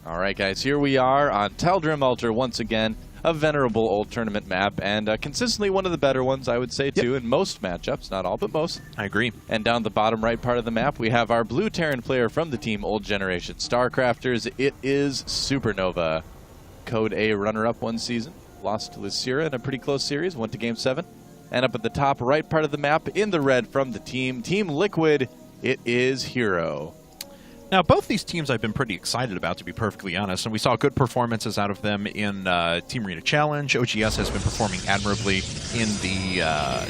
All right, guys, here we are on Tal'Darim Altar once again, a venerable old tournament map, and consistently one of the better ones, I would say, too, in most matchups. Not all, but most. I agree. And down the bottom right part of the map, we have our blue Terran player from the team Old Generation StarCrafters. It is SuperNoVa. Code A runner-up one season. Lost to Lucira in a pretty close series, went to Game 7. And up at the top right part of the map, in the red from the team Liquid, it is HerO. Now, both these teams I've been pretty excited about, to be perfectly honest, and we saw good performances out of them in Team Arena Challenge. OGS has been performing admirably in the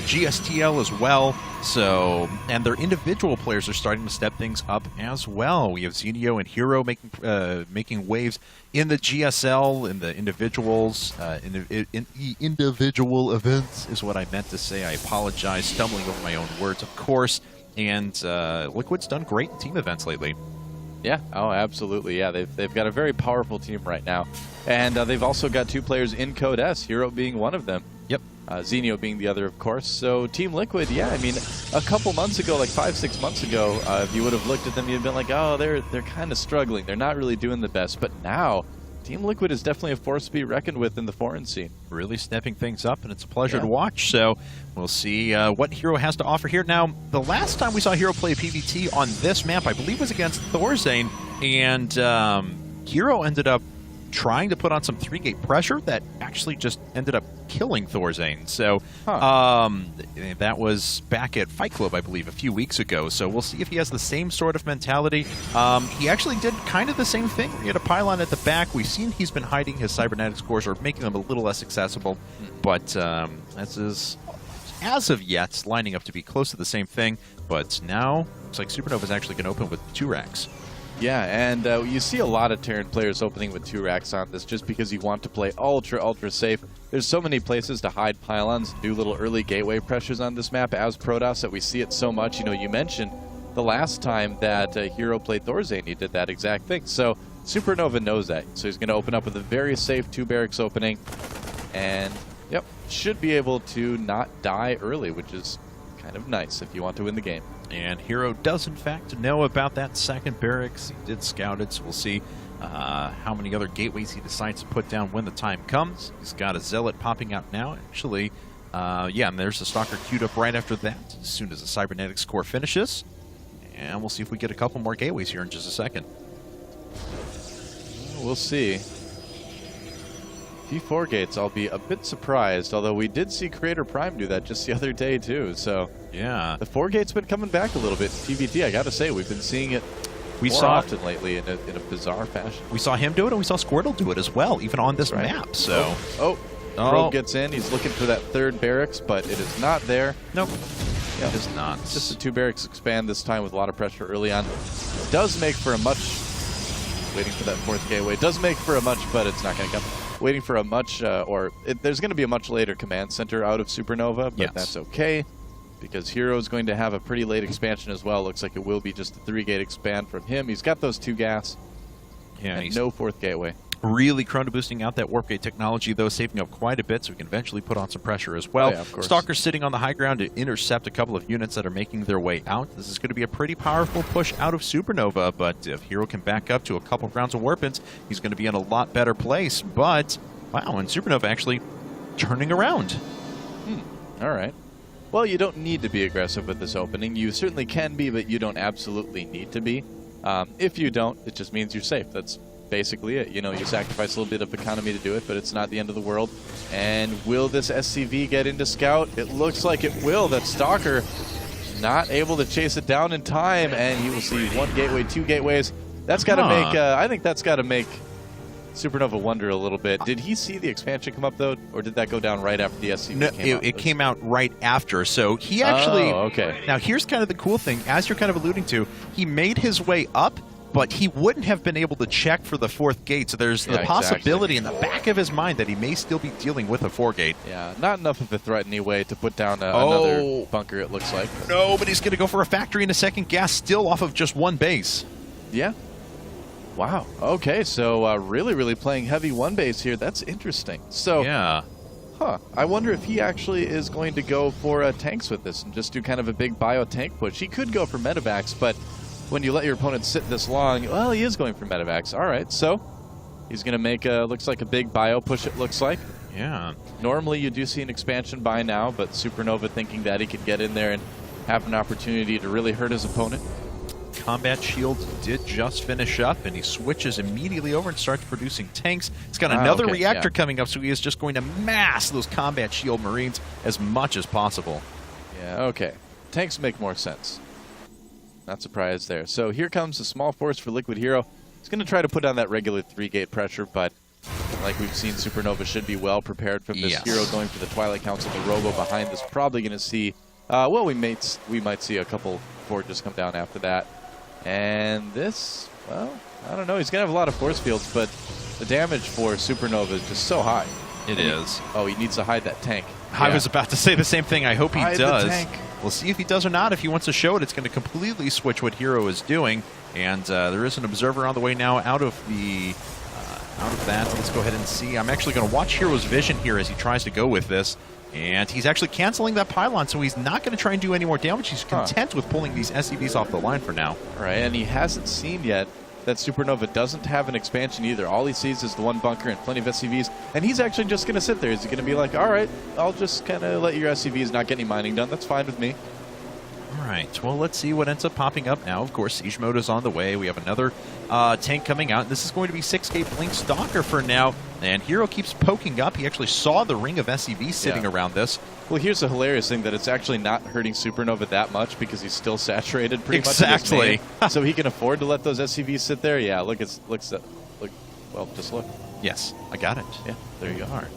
GSTL as well. So, and their individual players are starting to step things up as well. We have Zenio and HerO making waves in the GSL, in the individuals, individual events is what I meant to say. I apologize, stumbling over my own words, of course. And Liquid's done great in team events lately. Yeah, oh, absolutely. Yeah, they've got a very powerful team right now. And they've also got two players in Code S, HerO being one of them. Yep. Zenio being the other, of course. So Team Liquid, yeah, I mean, a couple months ago, like 5-6 months ago, if you would have looked at them, you'd been like, oh, they're kind of struggling. They're not really doing the best. But now, Team Liquid is definitely a force to be reckoned with in the foreign scene. Really stepping things up, and it's a pleasure to watch. So we'll see what HerO has to offer here. Now, the last time we saw HerO play PvT on this map, I believe, was against Thorzane, and HerO ended up trying to put on some 3-gate pressure that actually just ended up killing Thorzane. So that was back at Fight Club, I believe, a few weeks ago. So we'll see if he has the same sort of mentality. He actually did kind of the same thing. He had a pylon at the back. We've seen he's been hiding his cybernetics cores or making them a little less accessible. But this is, as of yet, lining up to be close to the same thing. But now, looks like SuperNoVa is actually going to open with 2 racks. Yeah, and you see a lot of Terran players opening with 2 racks on this just because you want to play ultra safe. There's so many places to hide pylons, do little early gateway pressures on this map as Protoss that we see it so much. You know, you mentioned the last time that HerO played Thorzane, he did that exact thing. So SuperNoVa knows that. So he's going to open up with a very safe 2 barracks opening. And, yep, should be able to not die early, which is kind of nice if you want to win the game. And HerO does, in fact, know about that second barracks. He did scout it, so we'll see how many other gateways he decides to put down when the time comes. He's got a Zealot popping out now, actually. Yeah, and there's the Stalker queued up right after that, as soon as the Cybernetics core finishes. And we'll see if we get a couple more gateways here in just a second. We'll see. P4 gates, I'll be a bit surprised, although we did see Creator Prime do that just the other day, too. So yeah, the 4 gate's been coming back a little bit. PvT, I got to say, we've been seeing it more often lately in a bizarre fashion. We saw him do it, and we saw Squirtle do it as well, even on this map. So, Probe gets in. He's looking for that 3rd barracks, but it is not there. Nope. Yeah, it is not. It's just the 2 barracks expand this time with a lot of pressure early on. It does make for a much... Waiting for that 4th gateway. It does make for a much, but it's not going to come. Waiting for a much, there's going to be a much later command center out of SuperNoVa, but that's okay, because HerO is going to have a pretty late expansion as well. Looks like it will be just a 3-gate expand from him. He's got those 2 gas, and no 4th gateway. Really chrono boosting out that warp gate technology, though, saving up quite a bit, so we can eventually put on some pressure as well. Yeah, of course. Stalker's sitting on the high ground to intercept a couple of units that are making their way out. This is going to be a pretty powerful push out of SuperNoVa, but if HerO can back up to a couple rounds of warp-ins, he's going to be in a lot better place. But, wow, and SuperNoVa actually turning around. All right. Well, you don't need to be aggressive with this opening. You certainly can be, but you don't absolutely need to be. If you don't, it just means you're safe. That's basically it. You know, you sacrifice a little bit of economy to do it, but it's not the end of the world. And will this SCV get into Scout? It looks like it will. That Stalker not able to chase it down in time, and you will see 1 gateway, 2 gateways. That's got to make, I think that's got to make SuperNoVa wonder a little bit. Did he see the expansion come up, though, or did that go down right after the SCV came out? It came out right after, so he actually... Oh, okay. Now, here's kind of the cool thing. As you're kind of alluding to, he made his way up, but he wouldn't have been able to check for the 4th gate, so there's the possibility in the back of his mind that he may still be dealing with a 4-gate. Yeah, not enough of a threat anyway to put down another bunker, it looks like. No, but he's going to go for a factory and a 2nd gas still off of just 1 base. Yeah. Wow. Okay, so really playing heavy 1 base here. That's interesting. So, yeah. I wonder if he actually is going to go for tanks with this and just do kind of a big bio tank push. He could go for medevacs, but when you let your opponent sit this long, well, he is going for medevacs. All right, so He's going to make looks like a big bio push, it looks like. Yeah. Normally you do see an expansion buy now, but SuperNoVa thinking that he could get in there and have an opportunity to really hurt his opponent. Combat Shield did just finish up, and he switches immediately over and starts producing tanks. He's got another reactor coming up, so he is just going to mass those Combat Shield Marines as much as possible. Yeah, okay. Tanks make more sense. Not surprised there. So here comes a small force for Liquid HerO. He's going to try to put on that regular 3-gate pressure, but like we've seen, SuperNoVa should be well prepared from this. HerO going for the Twilight Council. The Robo behind this probably going to see, well, we might see a couple forges come down after that. And this, well, I don't know. He's going to have a lot of force fields, but the damage for SuperNoVa is just so high. It is. Oh, he needs to hide that tank. I was about to say the same thing. I hope he does. The tank. We'll see if he does or not. If he wants to show it, it's going to completely switch what HerO is doing. And there is an observer on the way now out of that. Let's go ahead and see. I'm actually going to watch HerO's vision here as he tries to go with this. And he's actually canceling that pylon, so he's not going to try and do any more damage. He's content with pulling these SCVs off the line for now. All right, and he hasn't seen yet that SuperNoVa doesn't have an expansion either. All he sees is the one bunker and plenty of SCVs, and he's actually just going to sit there. He's going to be like, all right, I'll just kind of let your SCVs not get any mining done. That's fine with me. All right, well, let's see what ends up popping up now. Of course, Siege Mode is on the way. We have another tank coming out. This is going to be 6-gate Blink Stalker for now, and HerO keeps poking up. He actually saw the ring of SCVs sitting around this. Well, here's the hilarious thing, that it's actually not hurting SuperNoVa that much because he's still saturated pretty much. Exactly. So he can afford to let those SCVs sit there. Yeah, look, well, just look. Yes, I got it. Yeah, there you are.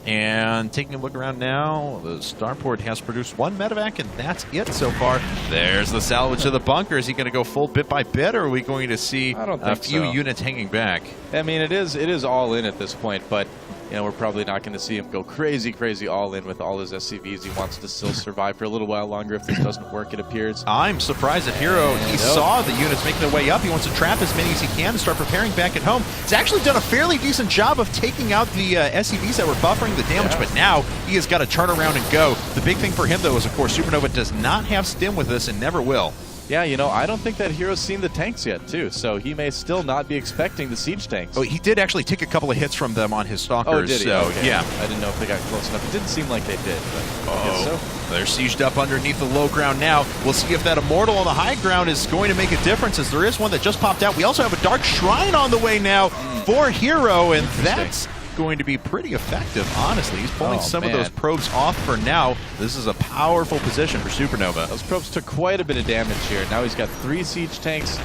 And taking a look around now, the starport has produced one medevac, and that's it so far. There's the salvage of the bunker. Is he going to go full bit by bit, or are we going to see a few units hanging back? I mean, it is all in at this point, but you know, we're probably not going to see him go crazy all in with all his SCVs. He wants to still survive for a little while longer if this doesn't work, it appears. I'm surprised at HerO. He saw the units making their way up. He wants to trap as many as he can to start preparing back at home. He's actually done a fairly decent job of taking out the SCVs that were buffering the damage, but now he has got to turn around and go. The big thing for him, though, is, of course, SuperNoVa does not have stim with this and never will. Yeah, you know, I don't think that HerO's seen the tanks yet, too, so he may still not be expecting the siege tanks. Oh, he did actually take a couple of hits from them on his stalkers. Oh, did he? So, okay. Yeah. I didn't know if they got close enough. It didn't seem like they did, but I guess so. They're sieged up underneath the low ground now. We'll see if that Immortal on the high ground is going to make a difference, as there is one that just popped out. We also have a Dark Shrine on the way now for HerO, and that's going to be pretty effective, honestly. He's pulling some of those probes off for now. This is a powerful position for SuperNoVa. Those probes took quite a bit of damage here. Now he's got 3 siege tanks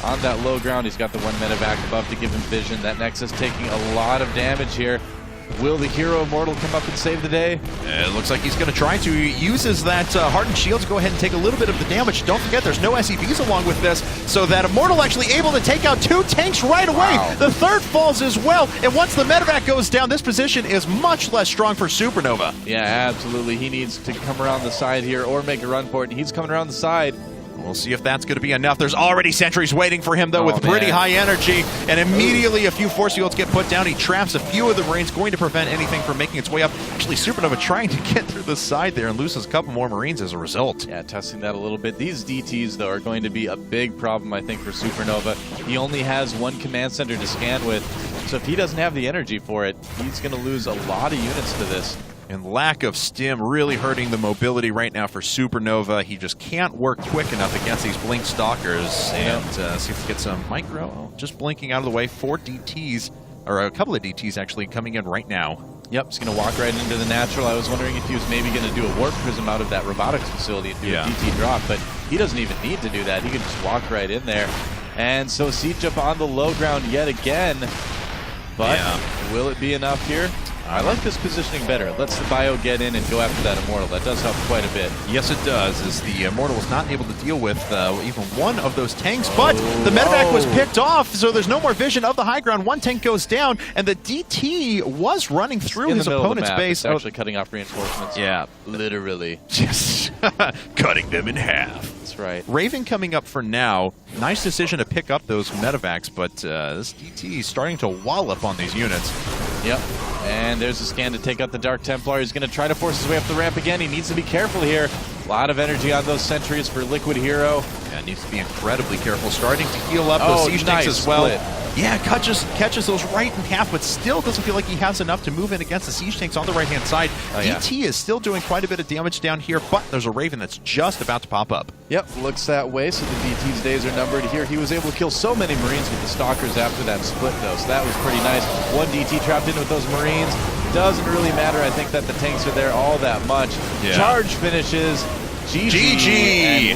on that low ground. He's got the 1 medevac above to give him vision. That Nexus taking a lot of damage here. Will the HerO Immortal come up and save the day? It looks like he's going to try to. He uses that Hardened Shield to go ahead and take a little bit of the damage. Don't forget, there's no SCVs along with this, so that Immortal actually able to take out 2 tanks right away. Wow. The third falls as well, and once the medevac goes down, this position is much less strong for SuperNoVa. Yeah, absolutely. He needs to come around the side here or make a run for it, and he's coming around the side. We'll see if that's going to be enough. There's already sentries waiting for him, though, with pretty high energy. And immediately a few force fields get put down. He traps a few of the Marines, going to prevent anything from making its way up. Actually, SuperNoVa trying to get through the side there and loses a couple more Marines as a result. Yeah, testing that a little bit. These DTs, though, are going to be a big problem, I think, for SuperNoVa. He only has 1 command center to scan with, so if he doesn't have the energy for it, he's going to lose a lot of units to this. And lack of stim really hurting the mobility right now for SuperNoVa. He just can't work quick enough against these Blink Stalkers. And see if we get some micro. Just blinking out of the way. 4 DTs, or a couple of DTs actually, coming in right now. Yep, he's going to walk right into the natural. I was wondering if he was maybe going to do a warp prism out of that robotics facility and do a DT drop, but he doesn't even need to do that. He can just walk right in there. And so siege up on the low ground yet again. But will it be enough here? I like this positioning better. It lets the bio get in and go after that Immortal. That does help quite a bit. Yes, it does, as the Immortal was not able to deal with even one of those tanks, but the medevac was picked off, so there's no more vision of the high ground. 1 tank goes down, and the DT was running through his opponent's base. It's actually cutting off reinforcements. Yeah. Literally. Just cutting them in half. That's right. Raven coming up for now. Nice decision to pick up those medevacs, but this DT is starting to wallop on these units. Yep. And there's a scan to take out the Dark Templar. He's going to try to force his way up the ramp again. He needs to be careful here. A lot of energy on those sentries for Liquid HerO. Yeah, needs to be incredibly careful. Starting to heal up those siege tanks as well. Yeah, catches those right in half, but still doesn't feel like he has enough to move in against the siege tanks on the right-hand side. DT is still doing quite a bit of damage down here, but there's a Raven that's just about to pop up. Yep, looks that way, so the DT's days are numbered here. He was able to kill so many Marines with the Stalkers after that split, though, so that was pretty nice. One DT trapped in with those Marines. Doesn't really matter, I think, that the tanks are there all that much. Yeah. Charge finishes. GG.